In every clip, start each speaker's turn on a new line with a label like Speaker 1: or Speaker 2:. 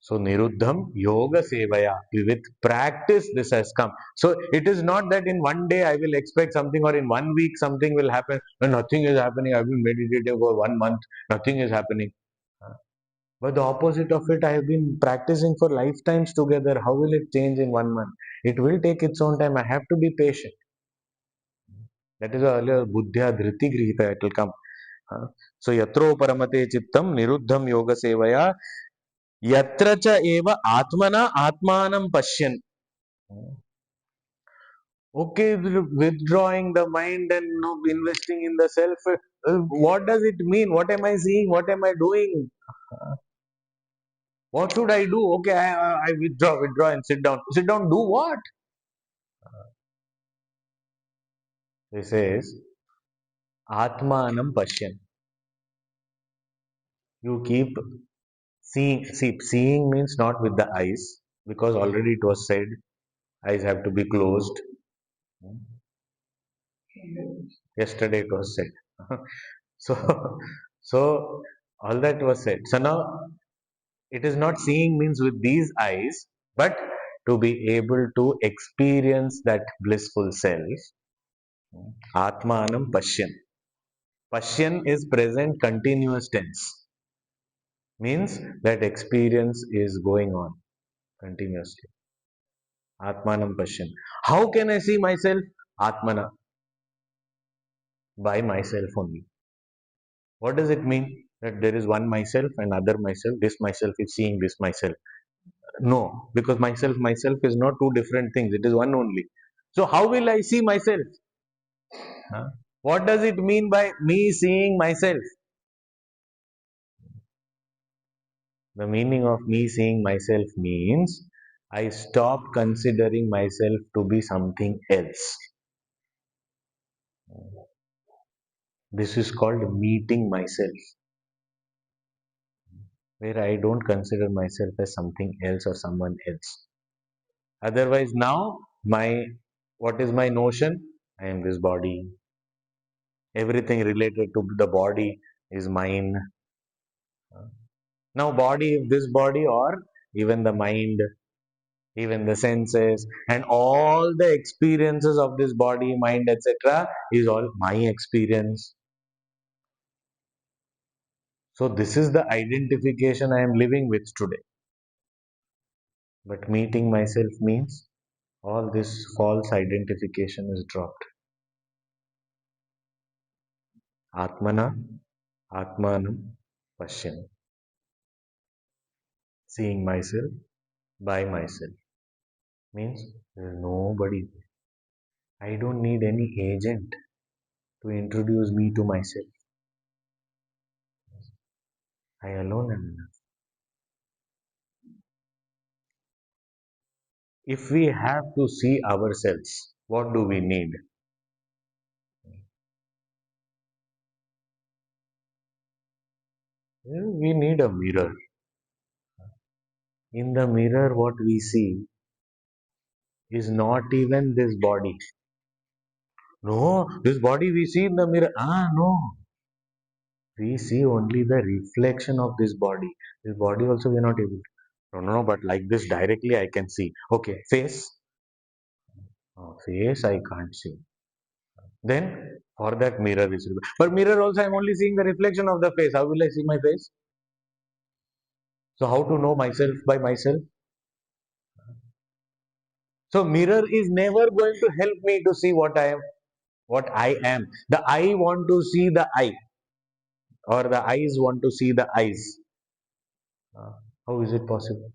Speaker 1: So Niruddham Yoga Sevaya. With practice, this has come. So it is not that in one day I will expect something, or in 1 week something will happen. No, nothing is happening. I've been meditating for 1 month. Nothing is happening. But the opposite of it, I have been practicing for lifetimes together. How will it change in 1 month? It will take its own time. I have to be patient. That is why earlier Buddhya Dhriti Grihita, it will come. So Yatro Paramate Chittam Niruddham Yoga Sevaya Yatra cha eva Atmana Atmanam Pashyan. Okay, withdrawing the mind and investing in the self. What does it mean? What am I seeing? What am I doing? What should I do? Okay, I withdraw and sit down. Sit down, do what? He says, Atmanam Pashyan. You keep seeing. See, seeing means not with the eyes, because already it was said, eyes have to be closed. Yesterday it was said. So, so all that was said. So now it is not seeing means with these eyes, but to be able to experience that blissful self. Atmanam Pashyan. Pashyan is present continuous tense. Means that experience is going on continuously. Atmanam Pashyan. How can I see myself? Atmana. By myself only. What does it mean? That there is one myself and other myself. This myself is seeing this myself. No, because myself is not two different things. It is one only. So how will I see myself? Huh? What does it mean by me seeing myself? The meaning of me seeing myself means I stop considering myself to be something else. This is called meeting myself, where I don't consider myself as something else or someone else. Otherwise, now what is my notion? I am this body. Everything related to the body is mine. Now, this body, or even the mind, even the senses, and all the experiences of this body, mind, etc., is all my experience. So, this is the identification I am living with today. But meeting myself means all this false identification is dropped. Atmana, Atmanam, Pashyan. Seeing myself by myself means there is nobody. I don't need any agent to introduce me to myself. I alone am enough. If we have to see ourselves, what do we need? We need a mirror. In the mirror, what we see is not even this body. No, this body we see in the mirror. No. We see only the reflection of this body. This body also we are not able to. No, but like this directly I can see. Okay, face. Face I can't see. Then for that mirror is required. But mirror also I am only seeing the reflection of the face. How will I see my face? So how to know myself by myself? So mirror is never going to help me to see what I am, what I am. The eye want to see the eye, or the eyes want to see the eyes. Uh, how is it possible?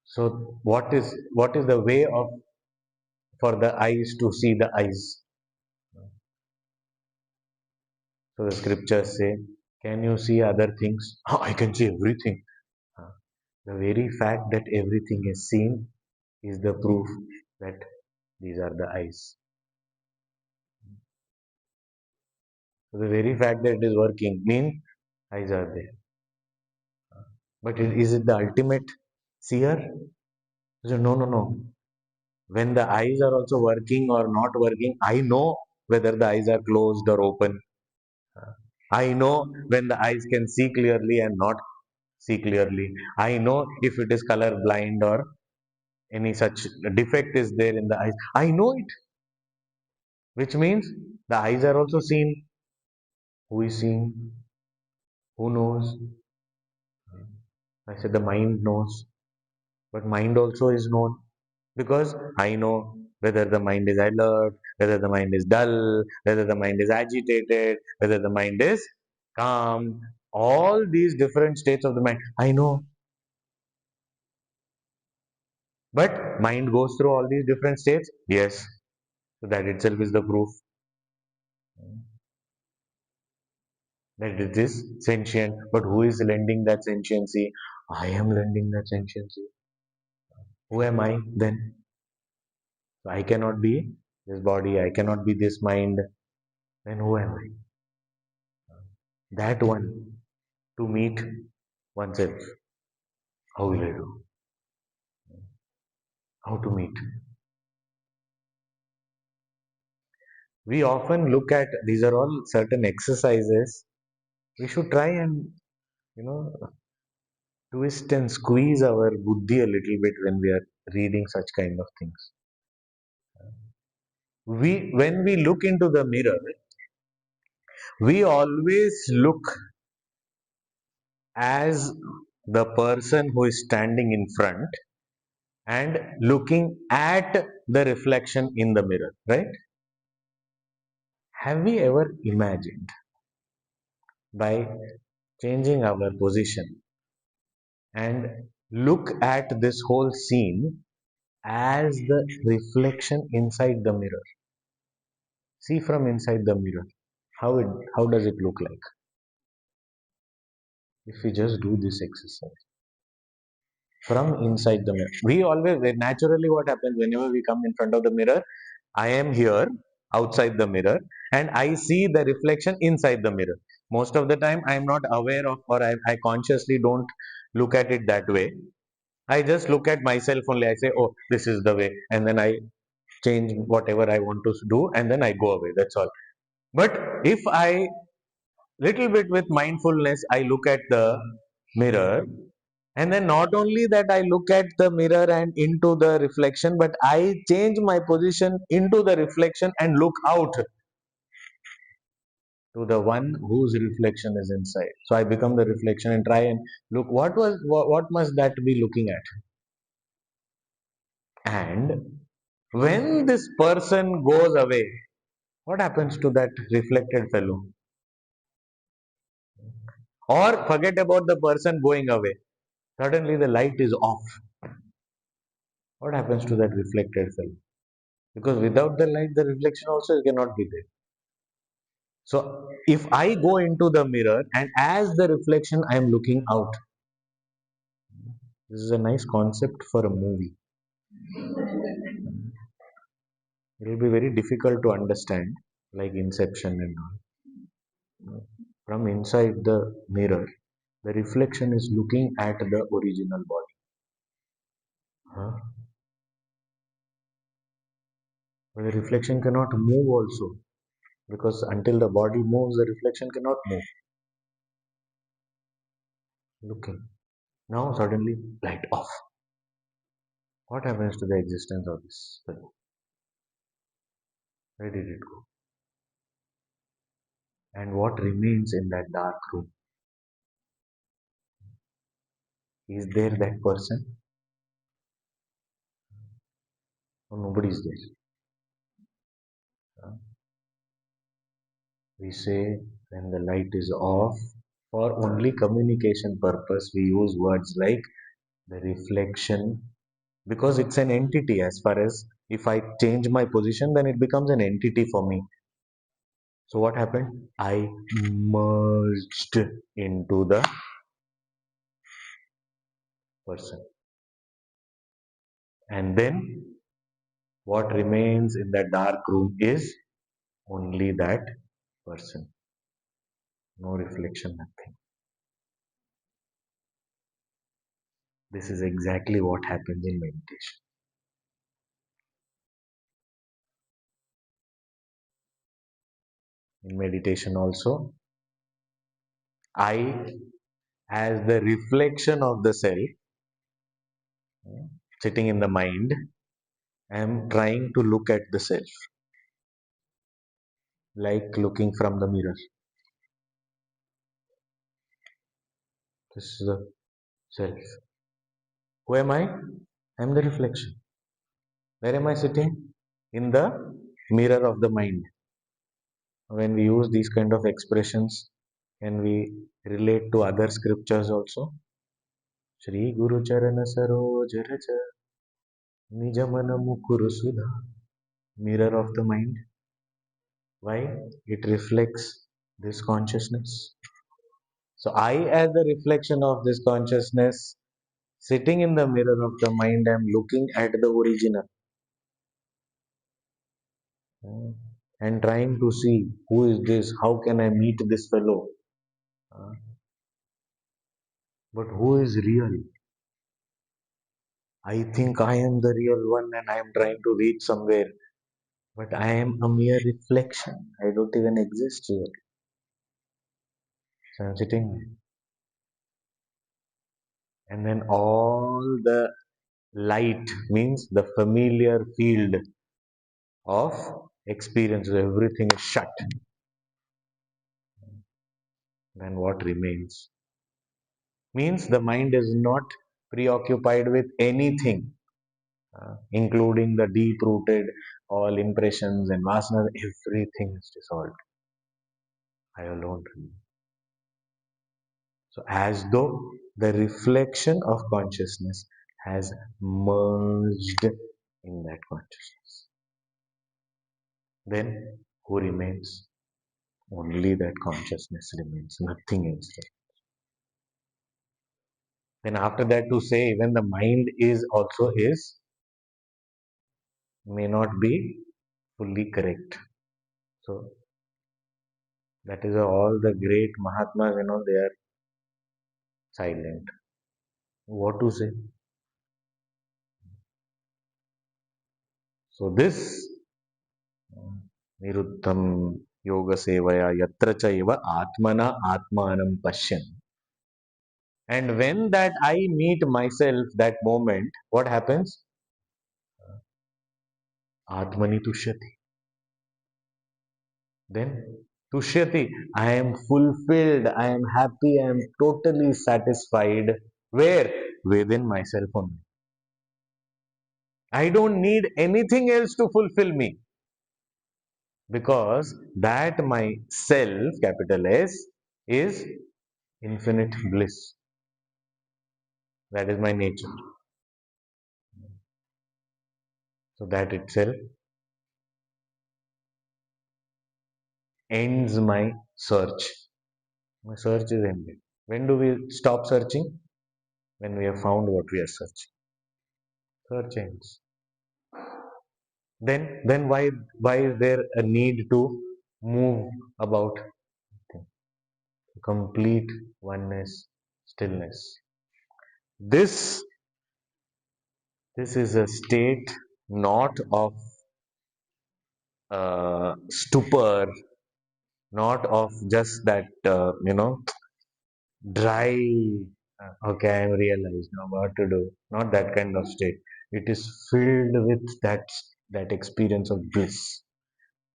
Speaker 1: So what is the way of for the eyes to see the eyes? So the scriptures say, can you see other things? I can see everything. Uh, The very fact that everything is seen is the proof that these are the eyes. So the very fact that it is working means eyes are there. But is it the ultimate seer? So no, no, no. When the eyes are also working or not working, I know whether the eyes are closed or open. I know when the eyes can see clearly and not see clearly. I know if it is color blind or any such defect is there in the eyes. I know it, which means the eyes are also seen. Who is seeing? Who knows? I said the mind knows, but mind also is known because I know whether the mind is alert, whether the mind is dull, whether the mind is agitated, whether the mind is calm. All these different states of the mind, I know. But mind goes through all these different states? Yes. So that itself is the proof that it is sentient. But who is lending that sentiency? I am lending that sentiency. Who am I then? So I cannot be this body, I cannot be this mind. Then who am I? That one to meet oneself. How will I do? How to meet? We often look at these are all certain exercises. We should try and you know twist and squeeze our buddhi a little bit when we are reading such kind of things. We when we look into the mirror, we always look as the person who is standing in front and looking at the reflection in the mirror, right? Have we ever imagined by changing our position and look at this whole scene as the reflection inside the mirror? See from inside the mirror. How it how does it look like? If we just do this exercise from inside the mirror. We always naturally what happens whenever we come in front of the mirror, I am here outside the mirror and I see the reflection inside the mirror. Most of the time I am not aware of or I consciously don't look at it that way. I just look at myself only. I say, oh, this is the way, and then I change whatever I want to do, and then I go away. That's all. But if I little bit with mindfulness, I look at the mirror, and then not only that I look at the mirror and into the reflection, but I change my position into the reflection and look out to the one whose reflection is inside. So I become the reflection and try and look what must that be looking at. And when this person goes away, what happens to that reflected fellow? Or forget about the person going away. Suddenly the light is off. What happens to that reflected fellow? Because without the light, the reflection also cannot be there. So if I go into the mirror and as the reflection I am looking out, this is a nice concept for a movie. It will be very difficult to understand, like Inception and all. From inside the mirror, the reflection is looking at the original body. Huh? But the reflection cannot move also because until the body moves, the reflection cannot move. Looking. Now suddenly light off. What happens to the existence of this fellow? Where did it go? And what remains in that dark room? Is there that person? Or nobody is there? Uh, We say when the light is off, for only communication purpose, we use words like the reflection because it's an entity as far as if I change my position, then it becomes an entity for me. So what happened? I merged into the person. And then what remains in that dark room is only that person. No reflection, nothing. This is exactly what happens in meditation. In meditation also, I, as the reflection of the self, sitting in the mind, am trying to look at the self, like looking from the mirror. This is the self. Who am I? I am the reflection. Where am I sitting? In the mirror of the mind. When we use these kind of expressions, can we relate to other scriptures also? Shri Guru Charana Saroj Raja Nijamana Mukuru Sudha. Mirror of the mind. Why? It reflects this consciousness. So I, as a reflection of this consciousness, sitting in the mirror of the mind, I am looking at the original, and trying to see who is this, how can I meet this fellow. Uh, but who is real? I think I am the real one and I am trying to reach somewhere. But I am a mere reflection. I don't even exist here. So I'm sitting, and then all the light means the familiar field of experience, everything is shut. Then what remains? Means the mind is not preoccupied with anything, including the deep rooted all impressions and vasanas, everything is dissolved. I alone remain. So, as though the reflection of consciousness has merged in that consciousness. Then, who remains? Only that consciousness remains, nothing else. Then, after that, to say even the mind is also is may not be fully correct. So, that is all the great Mahatmas, they are silent. What to say? So, this Niruddham Yoga Sevaya Yatra Chaiva Atmana Atmanam Pashyan. And when that I meet myself, that moment, what happens? Atmani Tushyati. Then Tushyati, I am fulfilled, I am happy, I am totally satisfied. Where? Within myself only. I don't need anything else to fulfill me, because that my self, capital S, is infinite bliss. That is my nature. So that itself ends my search. My search is ended. When do we stop searching? When we have found what we are searching. Search ends. Then why is there a need to move about? Complete oneness, stillness. This this is a state not of stupor, not of just that dry. Okay, I am realized now what to do. Not that kind of state. It is filled with that experience of bliss,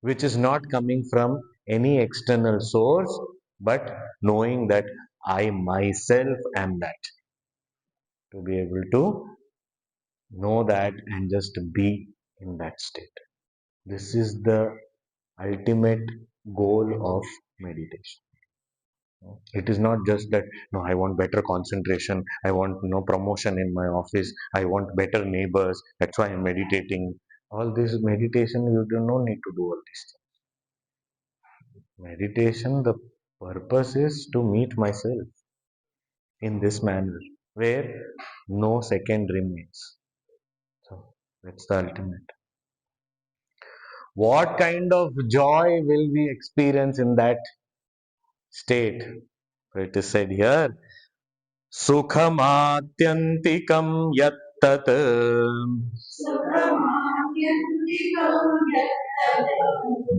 Speaker 1: which is not coming from any external source, but knowing that I myself am that. To be able to know that and just be in that state. This is the ultimate goal of meditation. It is not just that, no, I want better concentration, I want promotion in my office, I want better neighbors, that's why I'm meditating. All this meditation, you do not need to do all these things. Meditation, the purpose is to meet myself in this manner, where no second remains. So that's the ultimate. What kind of joy will we experience in that state? So it is said here, सुखमात्यन्तिकं यत्तत्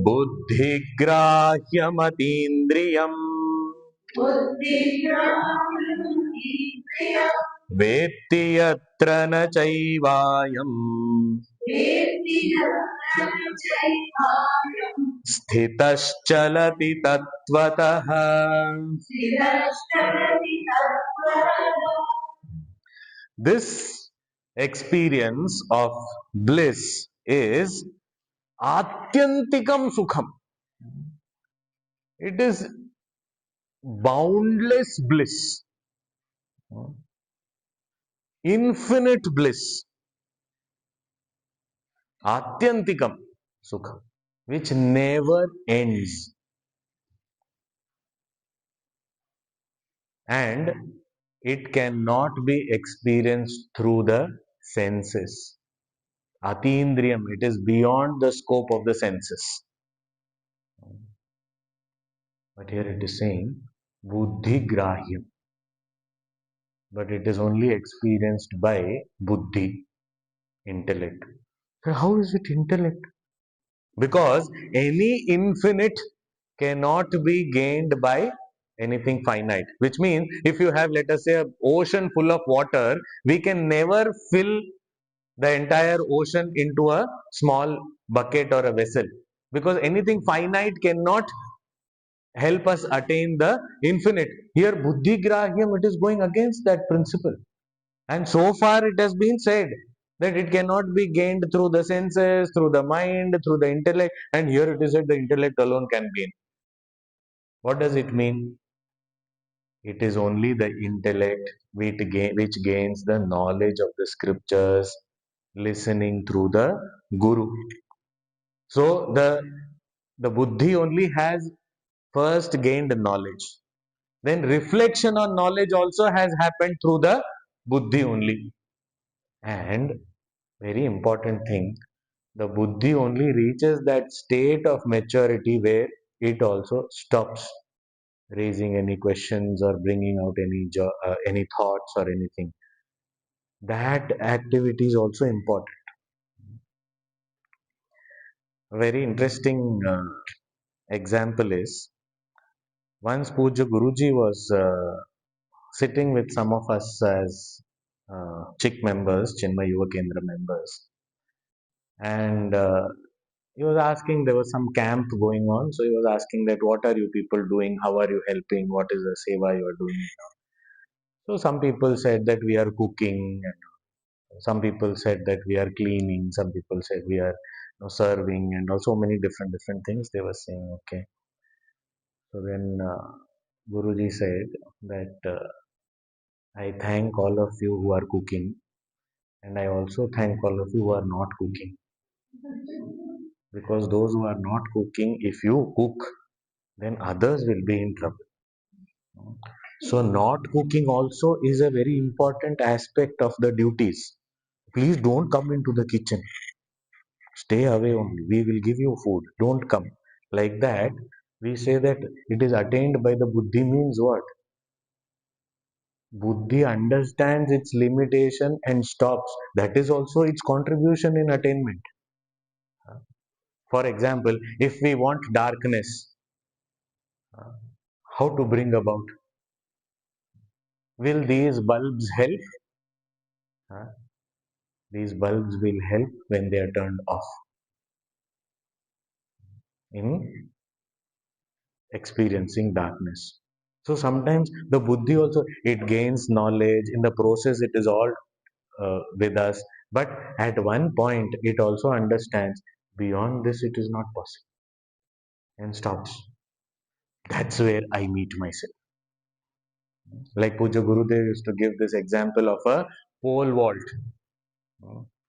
Speaker 1: बुद्धिग्राह्यमतीन्द्रियम् वेत्ति यत्र न चैवायम् स्थितश्चलति तत्त्वतः. This experience of bliss is atyantikam sukham. It is boundless bliss, infinite bliss, atyantikam sukham, which never ends. And it cannot be experienced through the senses. Atindriyam, it is beyond the scope of the senses. But here it is saying buddhi grahyam, but it is only experienced by buddhi, intellect. So how is it intellect? Because any infinite cannot be gained by anything finite, which means if you have, let us say, an ocean full of water, we can never fill the entire ocean into a small bucket or a vessel, because anything finite cannot help us attain the infinite. Here buddhi grahyam, it is going against that principle, and so far it has been said that it cannot be gained through the senses, through the mind, through the intellect, and here it is said the intellect alone can gain. What does it mean? It is only the intellect which gains the knowledge of the scriptures, listening through the guru. So the buddhi only has first gained knowledge, then reflection on knowledge also has happened through the buddhi only. And very important thing, the buddhi only reaches that state of maturity where it also stops raising any questions or bringing out any thoughts or anything. That activity is also important. A very interesting example is, once Puja Guruji was sitting with some of us as CHIK members, Chinmaya Yuva Kendra members, and he was asking, there was some camp going on, so he was asking that what are you people doing, how are you helping, what is the seva you are doing. So some people said that we are cooking, and some people said that we are cleaning, some people said we are serving, and also many different things they were saying. Okay, so then Guruji said that I thank all of you who are cooking, and I also thank all of you who are not cooking, because those who are not cooking, if you cook, then others will be in trouble. So not cooking also is a very important aspect of the duties. Please don't come into the kitchen. Stay away only. We will give you food. Don't come. Like that, we say that it is attained by the buddhi means what? Buddhi understands its limitation and stops. That is also its contribution in attainment. For example, if we want darkness, how to bring about? Will these bulbs help? These bulbs will help when they are turned off in experiencing darkness. So sometimes the buddhi also, it gains knowledge in the process. It is all with us, but at one point it also understands beyond this it is not possible and stops. That's where I meet myself. Like Puja Gurudev used to give this example of a pole vault.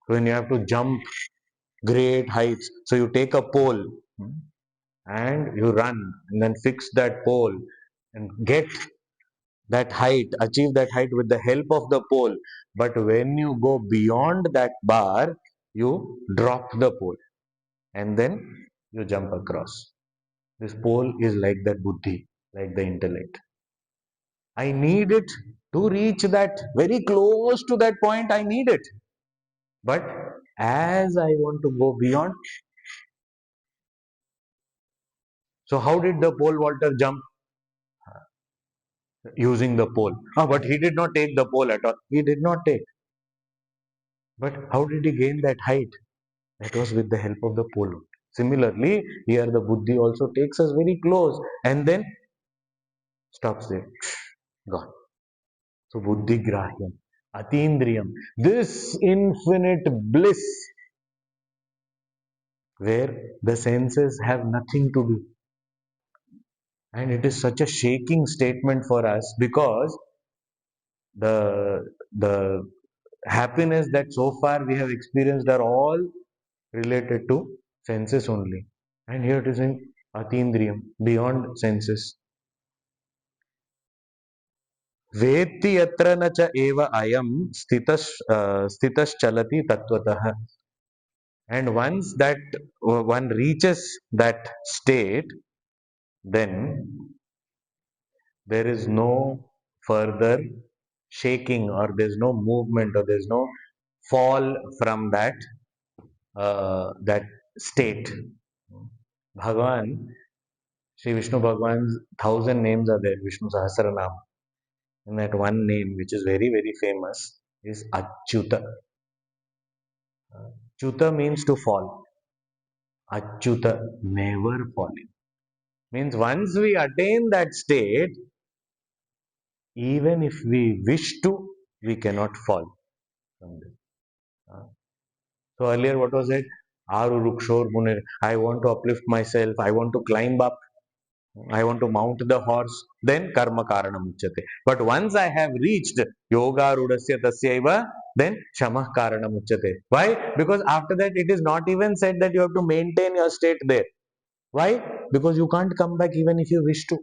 Speaker 1: When you have to jump great heights, so you take a pole and you run and then fix that pole and get that height, achieve that height with the help of the pole. But when you go beyond that bar, you drop the pole and then you jump across. This pole is like that buddhi, like the intellect. I need it to reach that very close to that point. I need it. But as I want to go beyond, so how did the pole vaulter jump? using the pole. Ah, but he did not take the pole at all. He did not take. But how did he gain that height? That was with the help of the pole. Similarly, here the buddhi also takes us very close and then stops there. Gone. So buddhi grahyam, atindriyam, this infinite bliss where the senses have nothing to do. And it is such a shaking statement for us because the happiness that so far we have experienced are all related to senses only. And here it is in atindriyam, beyond senses. वेत्ति यत्र न च एव अयं स्थितश्चलति तत्त्वतः. And once that one reaches that state, then there is no further shaking, or there's no movement, or there's no fall from that state. Bhagavan, Sri Vishnu Bhagavan's 1,000 names are there, Vishnu Sahasranam. And that one name, which is very, very famous, is Achyuta. Chuta means to fall. Achyuta, never falling. Means once we attain that state, even if we wish to, we cannot fall from this. So earlier, what was it? Aru Rukshor Munir. I want to uplift myself. I want to climb up. I want to mount the horse. Then karma karanam uchyate. But once I have reached yoga rudasya tasyaiva, then shamah karanam uchyate. Why? Because after that, it is not even said that you have to maintain your state there. Why? Because you can't come back even if you wish to.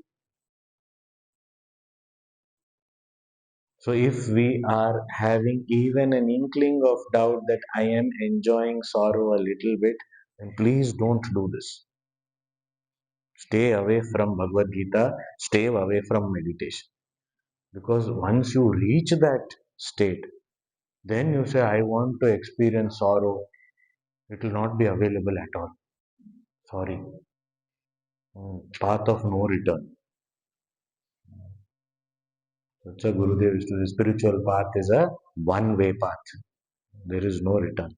Speaker 1: So if we are having even an inkling of doubt that I am enjoying sorrow a little bit, then please don't do this. Stay away from Bhagavad Gita, stay away from meditation. Because once you reach that state, then you say, I want to experience sorrow. It will not be available at all. Sorry. Path of no return. Such a Gurudev is to the spiritual path is a one-way path. There is no return.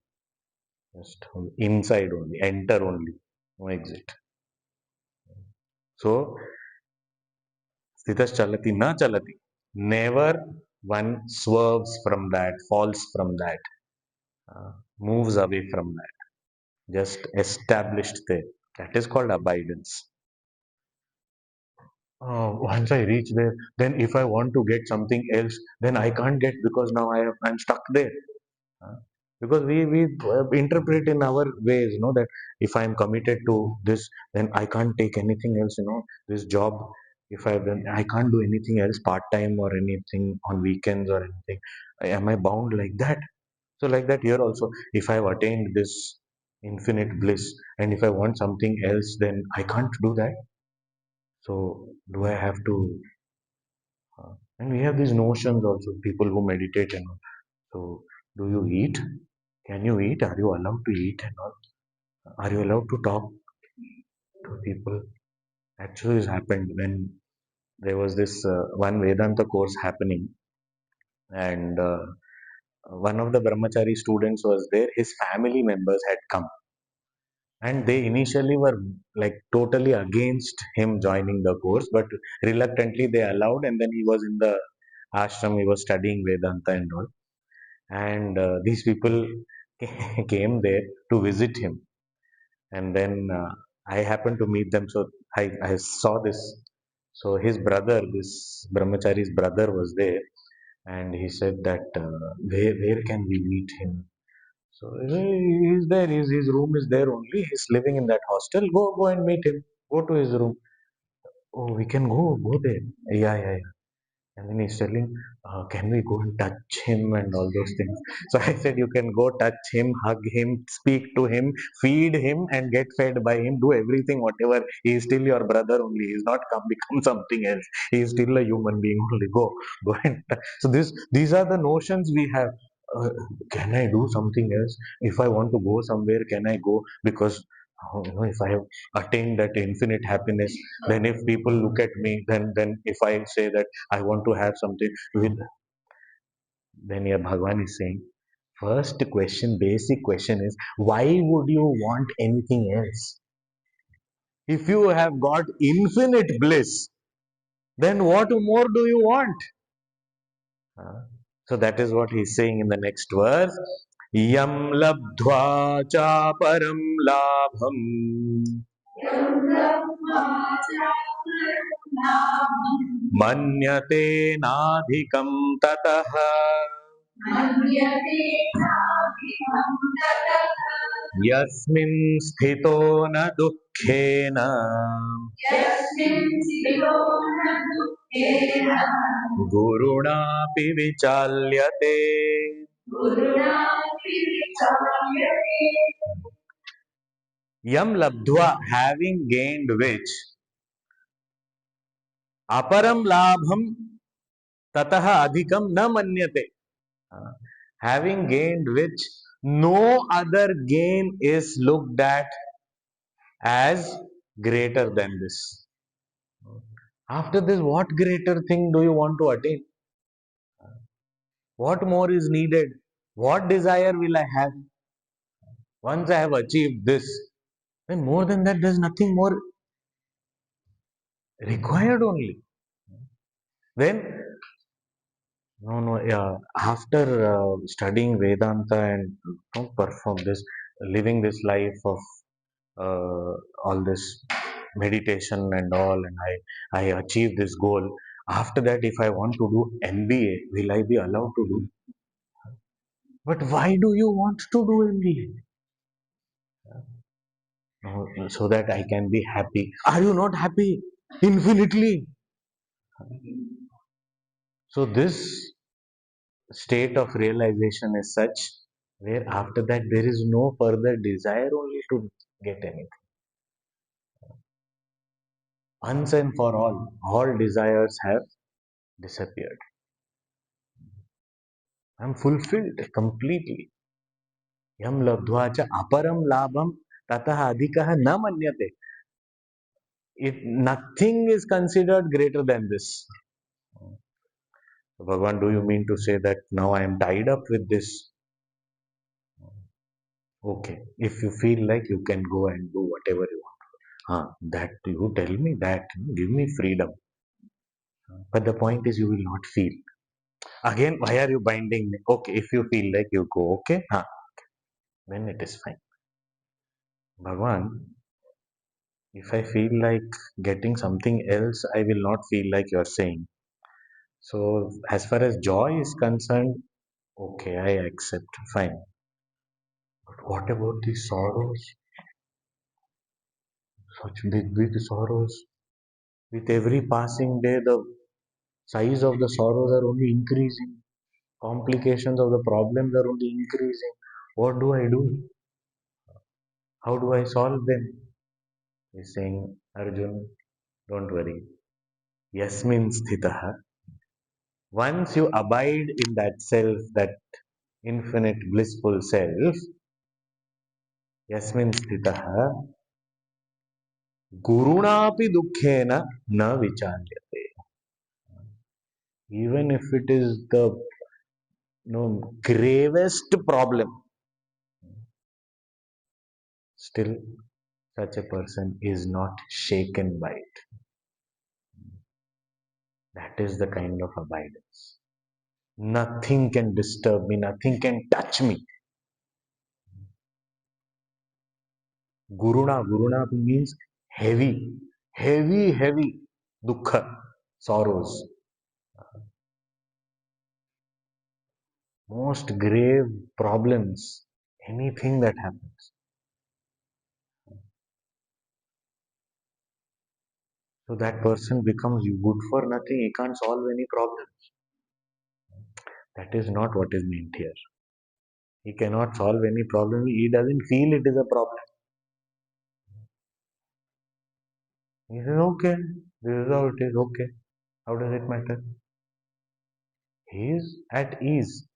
Speaker 1: Just inside only, enter only, no exit. So, Sthitas chalati na chalati. Never one swerves from that, falls from that, moves away from that. Just established there. That is called abidance. Once I reach there, then if I want to get something else, then I can't get because now I'm stuck there. Uh, because we interpret in our ways, that if I'm committed to this, then I can't take anything else. This job, if I've done, I can't do anything else part time or anything on weekends or anything. Am I bound like that? So like that here also, if I've attained this infinite bliss, and if I want something else, then I can't do that. So do I have to? And we have these notions also. People who meditate and all. So do you eat? Can you eat? Are you allowed to eat and all? Are you allowed to talk to people? Actually, this happened when there was this one Vedanta course happening, and one of the brahmachari students was there. His family members had come, and they initially were like totally against him joining the course, but reluctantly they allowed. And then he was in the ashram, he was studying Vedanta and all. And these people came there to visit him, and then I happened to meet them. So I saw this. So his brother, this brahmachari's brother, was there, and he said that where can we meet him? So he's there. His room is there only. He's living in that hostel. Go and meet him. Go to his room. Oh, we can go there. Yeah. And then he's telling, can we go and touch him and all those things? So I said, you can go touch him, hug him, speak to him, feed him, and get fed by him. Do everything, whatever. He is still your brother only. He's not become something else. He is still a human being only. Go and so these are the notions we have. Uh, can I do something else? If I want to go somewhere, can I go? Because Oh, if I have attained that infinite happiness, then if people look at me, then if I say that I want to have something with, then yeah, Bhagavan is saying, first question, basic question is, why would you want anything else? If you have got infinite bliss, then what more do you want? Uh, So that is what he's saying in the next verse. Yam labdhva cha param labham manyate nadhikam tatah yasmin sthito na dukkhena gurunapi vichalyate. Yam labdhva, having gained which, aparam labham tatah adhikam na manyate. Uh, Having gained which, no other gain is looked at as greater than this. After this, what greater thing do you want to attain? What more is needed? What desire will I have? Once I have achieved this, then more than that, there's nothing more required only. Then, no, no, yeah, after studying Vedanta and perform this, living this life of uh, all this meditation and all, and I achieve this goal. After that, if I want to do MBA, will I be allowed to do? But why do you want to do MBA? So that I can be happy. Are you not happy? Infinitely. So this state of realization is such where after that there is no further desire only to get anything. Once and for all desires have disappeared. I'm fulfilled completely. Yam labdhva cha aparam labham tatah adhikah na manyate. It nothing is considered greater than this. Bhagavan, do you mean to say that now I am tied up with this? Okay, if you feel like you can go and do whatever you want. That you tell me that, give me freedom. But the point is, you will not feel. Again, why are you binding me? Okay, if you feel like you go, okay, then it is fine. Bhagavan, if I feel like getting something else, I will not feel like you're saying. So, as far as joy is concerned, okay, I accept, fine. But what about the sorrows? Such big, big sorrows. With every passing day, the size of the sorrows are only increasing. Complications of the problems are only increasing. What do I do? How do I solve them? He's saying, Arjun, don't worry. Yasmin sthitaha. Once you abide in that self, that infinite blissful self, yasmin sthitaha, gurunapi dukkhena na vichalyate. Even if it is the gravest problem, still such a person is not shaken by it. That is the kind of abidance. Nothing can disturb me, nothing can touch me. Guruna means heavy, heavy dukkha, sorrows, most grave problems, anything that happens. So that person becomes good for nothing, he can't solve any problems. That is not what is meant here. He cannot solve any problem, he doesn't feel it is a problem. He says, okay, this is how it is, okay. How does it matter? He is at ease.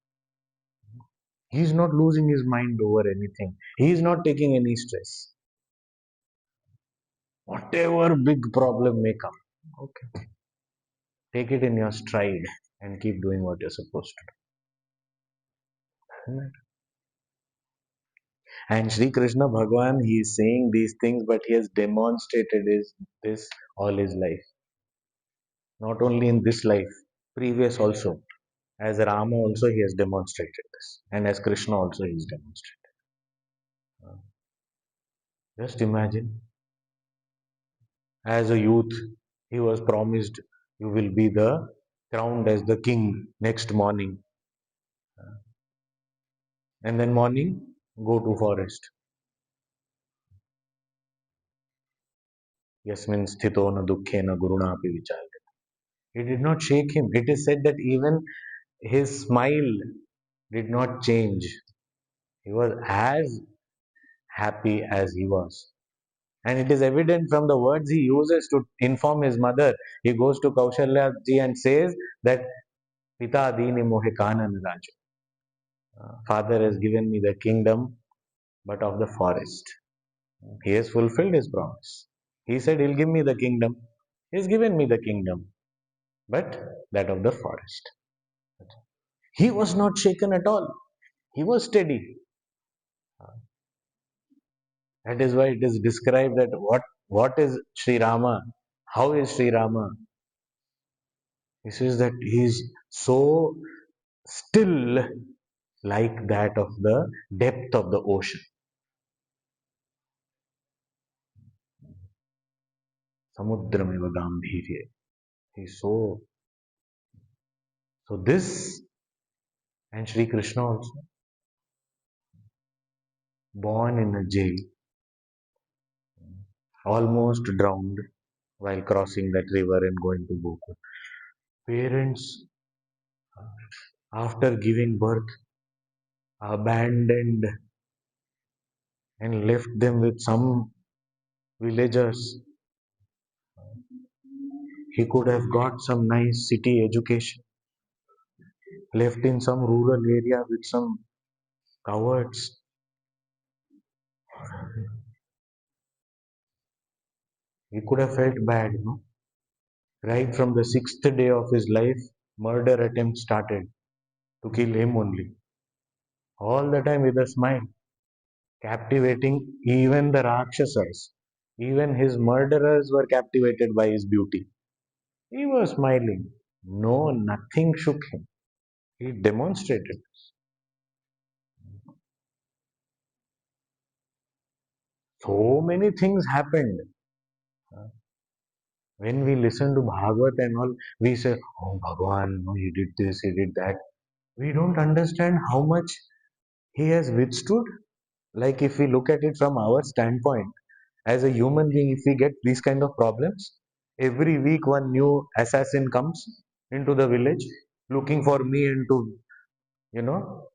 Speaker 1: He is not losing his mind over anything. He is not taking any stress. Whatever big problem may come, okay, take it in your stride and keep doing what you're supposed to do. And Sri Krishna Bhagwan, he is saying these things, but he has demonstrated this all his life. Not only in this life, previous also. As Rama also he has demonstrated this. And as Krishna also he has demonstrated. Just imagine, as a youth, he was promised you will be the crowned as the king next morning. And then morning, go to forest. Yasmin sthito na dukkhena guruna api vichar. It did not shake him. It is said that even his smile did not change. He was as happy as he was. And it is evident from the words he uses to inform his mother. He goes to Kaushalya ji and says that Pita Dini Mohe Kanan Raju. Father has given me the kingdom, but of the forest. He has fulfilled his promise. He said he'll give me the kingdom. He's given me the kingdom, but that of the forest. He was not shaken at all. He was steady. That is why it is described that what is Sri Rama? How is Sri Rama? He says that he is so still like that of the depth of the ocean. Samudrameva gambhirya. He's so this and Sri Krishna also born in a jail, almost drowned while crossing that river and going to Gokul. Parents, after giving birth, abandoned and left them with some villagers. He could have got some nice city education, left in some rural area with some cowards. He could have felt bad, you know. Right from the sixth day of his life, murder attempt started to kill him only. All the time with a smile, captivating even the Rakshasas. Even his murderers were captivated by his beauty. He was smiling. No, nothing shook him. He demonstrated. So many things happened. When we listen to Bhagavad and all, we say, oh Bhagwan, no, he did this, he did that. We don't understand how much he has withstood. Like if we look at it from our standpoint, as a human being, if we get these kind of problems, every week one new assassin comes into the village looking for me and to, you know,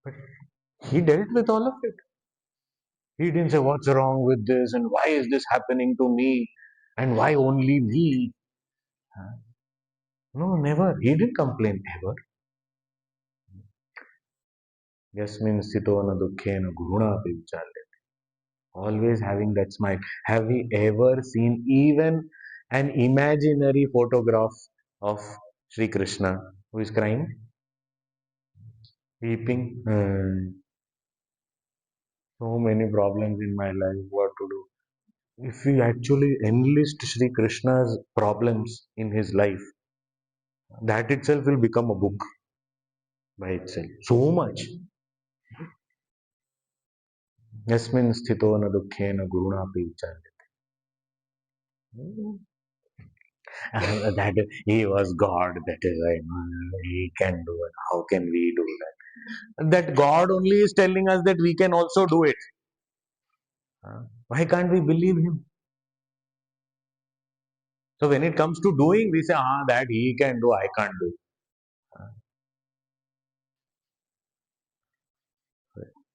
Speaker 1: but he dealt with all of it. He didn't say, what's wrong with this and why is this happening to me and why only me? No, never. He didn't complain ever. Yasmin sthito na dukkhena guruna api vicharyate. Always having that smile. Have we ever seen even an imaginary photograph of Sri Krishna who is crying, weeping? So many problems in my life, what to do? If we actually enlist Sri Krishna's problems in his life, that itself will become a book by itself. So much. Yasmin sthito na dukkhena guruna api vicharyate. That he was God. That is why he can do it. How can we do that? That God only is telling us that we can also do it. Why can't we believe him? So when it comes to doing, we say, that he can do, I can't do.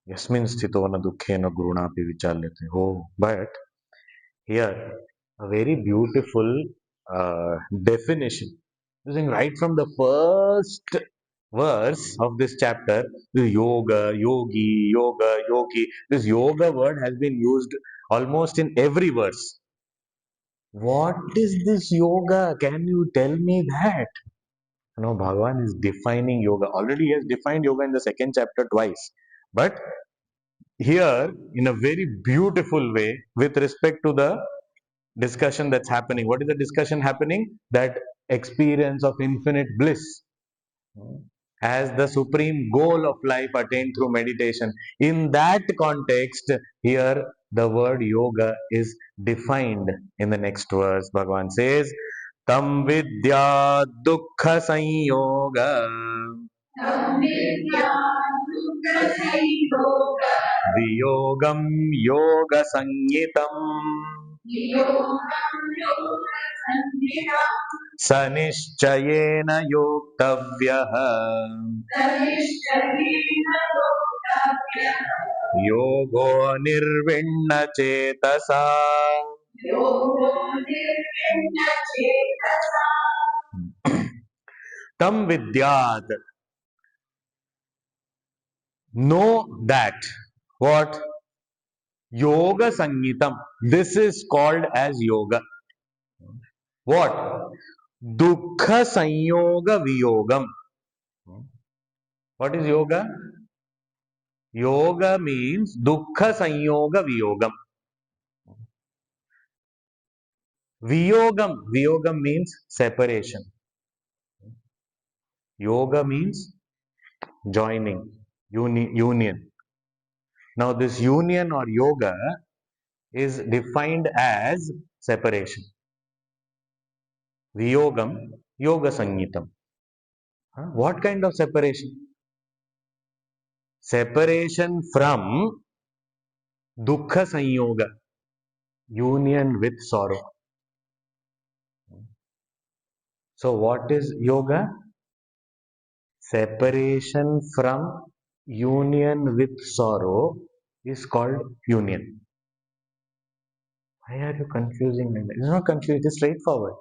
Speaker 1: Yasmin sthito na dukkhena gurunapi vichalyate. Oh, but here a very beautiful definition. Using right from the first verse of this chapter, the yoga, yogi, yoga, yogi. This yoga word has been used almost in every verse. What is this yoga? Can you tell me that? No, Bhagavan is defining yoga. Already he has defined yoga in the second chapter twice. But here, in a very beautiful way, with respect to the discussion that's happening. What is the discussion happening? That experience of infinite bliss as the supreme goal of life attained through meditation. In that context, here the word yoga is defined in the next verse. Bhagavan says, Tam vidya dukkha sanyoga viyogam yoga sanyitam सनिश्चयेन योक्तव्यः Yogi निर्विण्णचेतसा tam vidyat. Know that. What? Yoga sangitam. This is called as yoga. What? Dukkha sanyoga viyogam. What is yoga? Yoga means dukkha sanyoga viyogam. Viyogam. Viyogam means separation. Yoga means joining, union. Now, this union or yoga is defined as separation. Viyogam, yoga sangitam. What kind of separation? Separation from dukkha sanyoga, union with sorrow. So, what is yoga? Separation from union with sorrow is called union. Why are you confusing me? It's not confused, it is straightforward.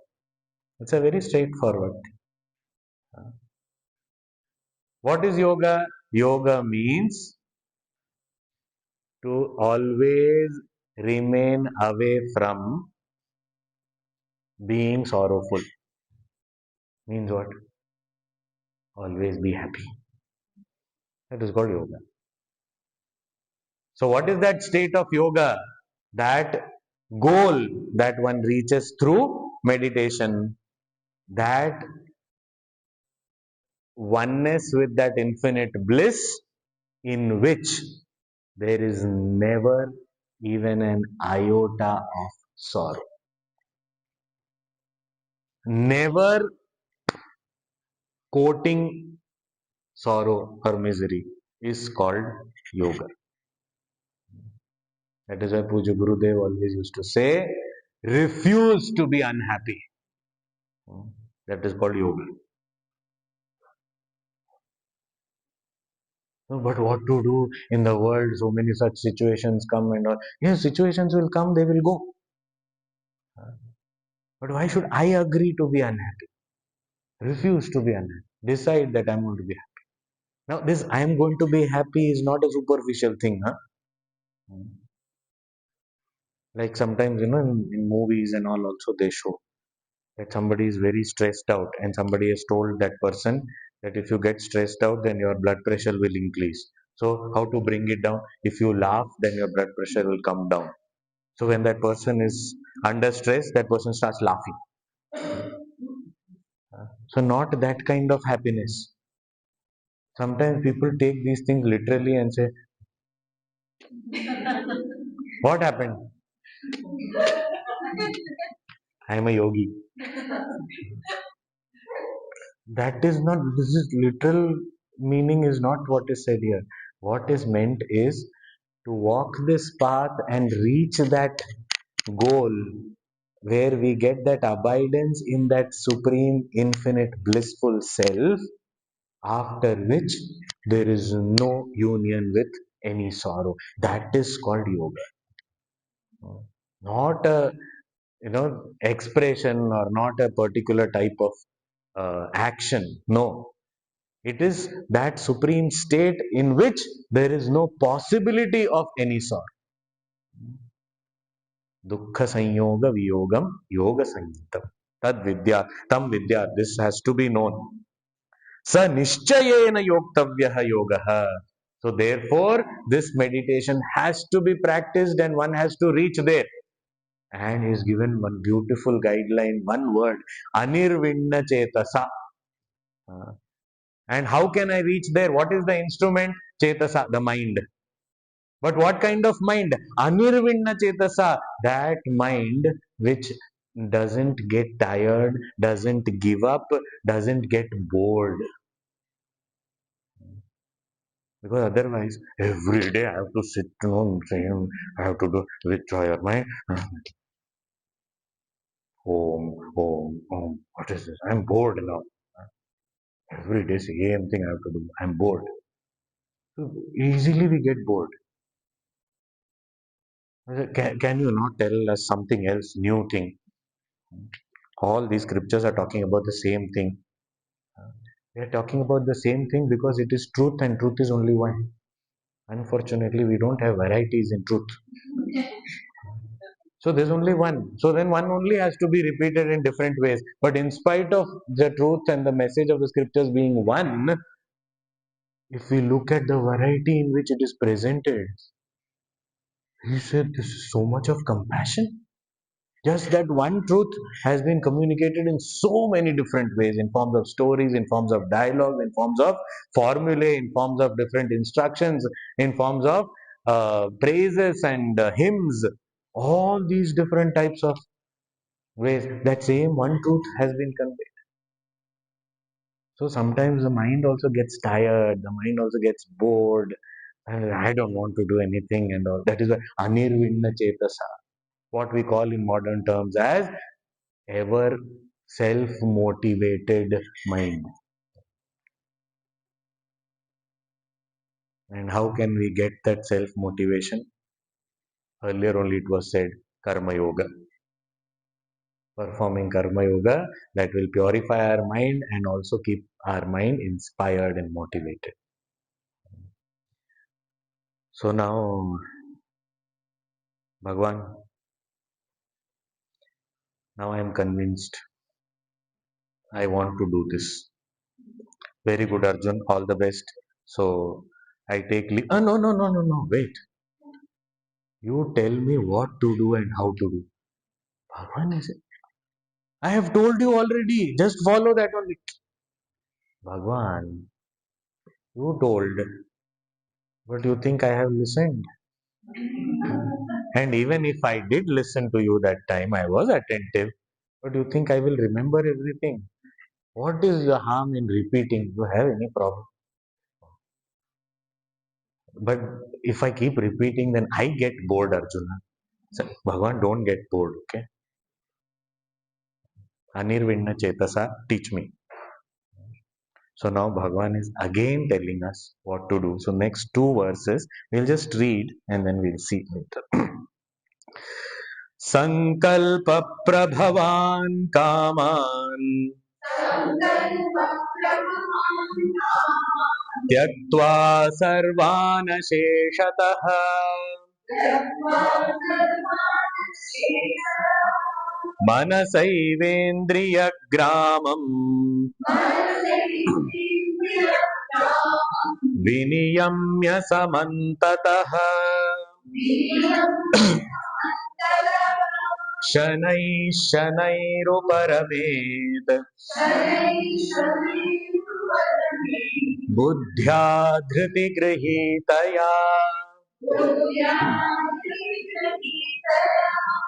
Speaker 1: It's a very straightforward. What is yoga? Yoga means to always remain away from being sorrowful. Means what? Always be happy. That is called yoga. So, what is that state of yoga? That goal that one reaches through meditation, that oneness with that infinite bliss in which there is never even an iota of sorrow. Never coating sorrow or misery is called yoga. That is why Puja Gurudev always used to say, refuse to be unhappy. That is called yoga. No, but what to do in the world? So many such situations come and all. Yes, situations will come, they will go. But why should I agree to be unhappy? Refuse to be unhappy. Decide that I'm going to be happy. Now, this I am going to be happy is not a superficial thing, huh? Like sometimes, in movies and all, also they show that somebody is very stressed out, and somebody has told that person that if you get stressed out, then your blood pressure will increase. So, how to bring it down? If you laugh, then your blood pressure will come down. So, when that person is under stress, that person starts laughing. So, not that kind of happiness. Sometimes people take these things literally and say, what happened? I am a yogi. That is not, this is literal meaning is not what is said here. What is meant is to walk this path and reach that goal where we get that abidance in that supreme, infinite, blissful self, after which there is no union with any sorrow. That is called yoga. Not a expression or not a particular type of action. No, It is that supreme state in which there is no possibility of any sort. Dukkha sanyoga viyogam yoga sanyitam. Tad vidya, tam vidya. This has to be known. Sa nischayena yoktavyaha yogaha. So therefore, this meditation has to be practiced and one has to reach there. And he is given one beautiful guideline, one word, anirvinna chetasa. Uh, and how can I reach there? What is the instrument? Chetasa, the mind. But what kind of mind? Anirvinna chetasa, that mind which doesn't get tired, doesn't give up, doesn't get bored. Because otherwise, every day I have to sit, saying, I have to do withdraw your mind. What is this? I'm bored now. Every day, same thing I have to do. I'm bored. So easily we get bored. Can you not tell us something else, new thing? All these scriptures are talking about the same thing. They are talking about the same thing because it is truth and truth is only one. Unfortunately, we don't have varieties in truth. So there's only one. So then one only has to be repeated in different ways. But in spite of the truth and the message of the scriptures being one, if we look at the variety in which it is presented, he said this is so much of compassion. Just that one truth has been communicated in so many different ways, in forms of stories, in forms of dialogue, in forms of formulae, in forms of different instructions, in forms of praises and hymns. All these different types of ways. That same one truth has been conveyed. So sometimes the mind also gets tired, the mind also gets bored, and I don't want to do anything and all. That is why anirvinna chetasa, what we call in modern terms as ever self-motivated mind. And how can we get that self-motivation? Earlier only it was said karma yoga. Performing karma yoga that will purify our mind and also keep our mind inspired and motivated. So now, Bhagwan, now I am convinced I want to do this. Very good, Arjun. All the best. So I take leave. Oh, no, no, no, no, no. Wait. You tell me what to do and how to do. Bhagwan is it? I have told you already. Just follow that only. Bhagwan, you told. But you think I have listened? And even if I did listen to you that time, I was attentive. But you think I will remember everything? What is the harm in repeating? Do you have any problem? But if I keep repeating, then I get bored, Arjuna. So, Bhagwan, don't get bored, okay? Anirvinna Chetasa, teach me. So now Bhagwan is again telling us what to do. So next two verses, we'll just read and then we'll see later. संकल्प प्रभवान कामान त्यक्त्वा सर्वान् शेषतः मनसैवेन्द्रियग्रामम् विनियम्य समन्ततः शनैः शनैरुपरमेत् बुद्ध्या धृतिगृहीतया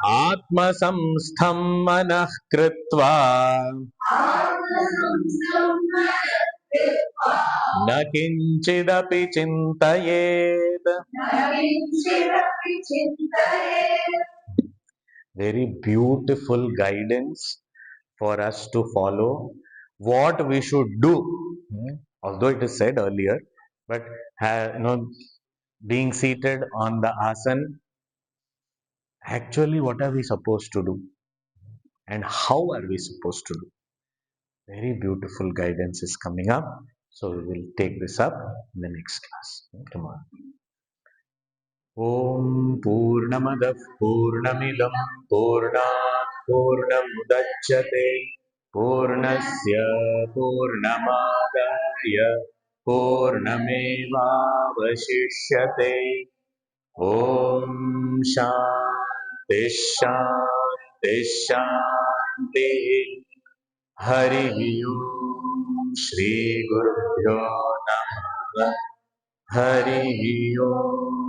Speaker 1: आत्मसंस्थं मनः कृत्वा न किञ्चिदपि चिन्तयेत्. Very beautiful guidance for us to follow what we should do. Although it is said earlier, but being seated on the asan, actually what are we supposed to do and how are we supposed to do? Very beautiful guidance is coming up. So we will take this up in the next class tomorrow. Om Purnamadah Purnamidam Purnat Purnamudachyate Purnasya Purnamadaya Purnamevavashishyate Om Shanti Shanti Shanti Hari Om Shri Guru Bhyo Namaha Hari Om